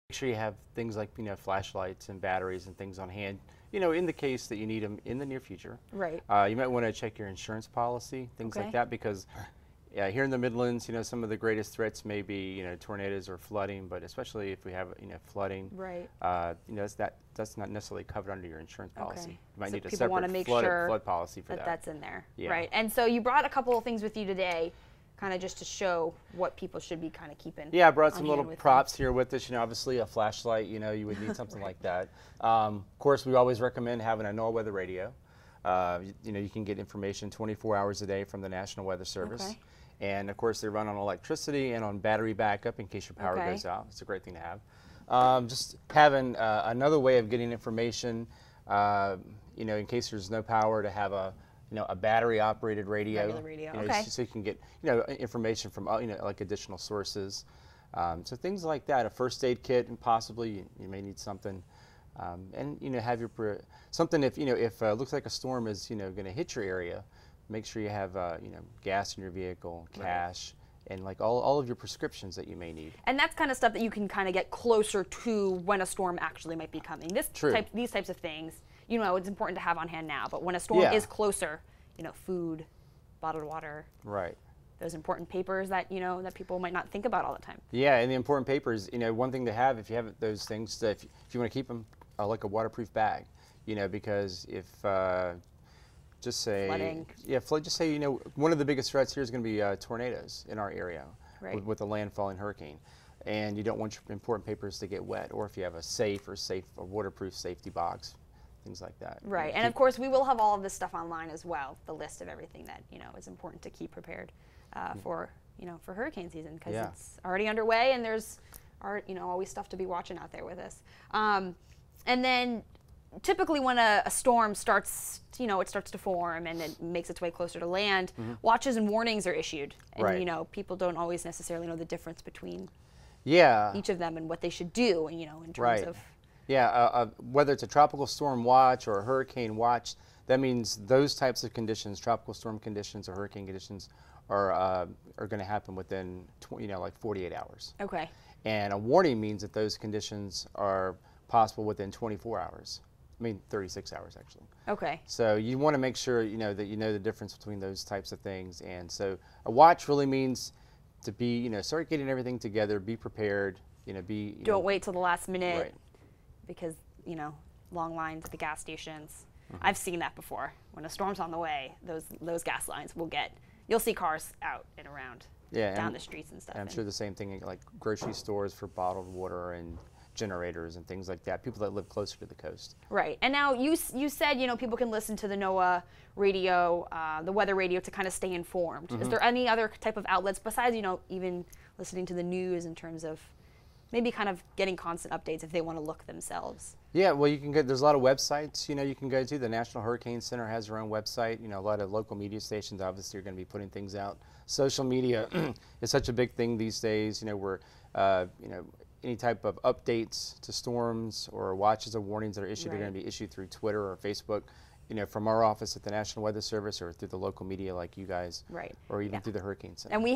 Make sure you have things like, flashlights and batteries and things on hand, in the case that you need them in the near future. Right. You might want to check your insurance policy, things like that, because here in the Midlands, some of the greatest threats may be, tornadoes or flooding, but especially if we have, flooding, Right. that's not necessarily covered under your insurance policy. You might need a people want to separate make sure flood policy for that. That's in there. Yeah. Right. And so you brought a couple of things with you today, kind of just to show what people should be kind of keeping. Yeah, I brought some little props them. here with us. Obviously a flashlight. You would need something like that. Of course, we always recommend having a NOAA weather radio. You can get information 24 hours a day from the National Weather Service. Okay. And of course, they run on electricity and on battery backup in case your power goes out. It's a great thing to have. Just having another way of getting information, in case there's no power, to have a battery-operated radio. Regular radio. So you can get information from like additional sources. So things like that. A first aid kit, and possibly you may need something. And have your something if if it looks like a storm is going to hit your area. Make sure you have gas in your vehicle, cash, and like all of your prescriptions that you may need. And that's kind of stuff that you can kind of get closer to when a storm actually might be coming. These types of things, it's important to have on hand now. But when a storm is closer, food, bottled water, right? Those important papers that that people might not think about all the time. Yeah, and the important papers, one thing to have if you have those things, if you want to keep them like a waterproof bag, because if just say, flooding. Yeah, just say, one of the biggest threats here is going to be tornadoes in our area with a landfalling hurricane. And you don't want your important papers to get wet, or if you have a safe or waterproof safety box, things like that. Right, and of course we will have all of this stuff online as well, the list of everything that, is important to keep prepared for hurricane season, because it's already underway and there's, always stuff to be watching out there with us. And then typically when a storm starts, it starts to form and it makes its way closer to land, watches and warnings are issued. And, people don't always necessarily know the difference between each of them and what they should do, in terms of. Yeah, whether it's a tropical storm watch or a hurricane watch, that means those types of conditions, tropical storm conditions or hurricane conditions, are going to happen within, like 48 hours. Okay. And a warning means that those conditions are possible within 24 hours. 36 hours actually. Okay. So you want to make sure that you know the difference between those types of things. And so a watch really means to be, start getting everything together, be prepared, don't wait till the last minute. Right. Because, long lines at the gas stations. I've seen that before. When a storm's on the way, those gas lines you'll see cars out and around down the streets and stuff. I'm sure the same thing like grocery stores for bottled water and generators and things like that, people that live closer to the coast. Right. And now you said, people can listen to the NOAA radio, the weather radio, to kind of stay informed. Is there any other type of outlets besides, even listening to the news, in terms of maybe kind of getting constant updates if they want to look themselves? Yeah, well, there's a lot of websites, you can go to. The National Hurricane Center has their own website. A lot of local media stations obviously are going to be putting things out. Social media is such a big thing these days, where, any type of updates to storms or watches or warnings that are issued are going to be issued through Twitter or Facebook, from our office at the National Weather Service, or through the local media like you guys, or even through the Hurricane Center. And we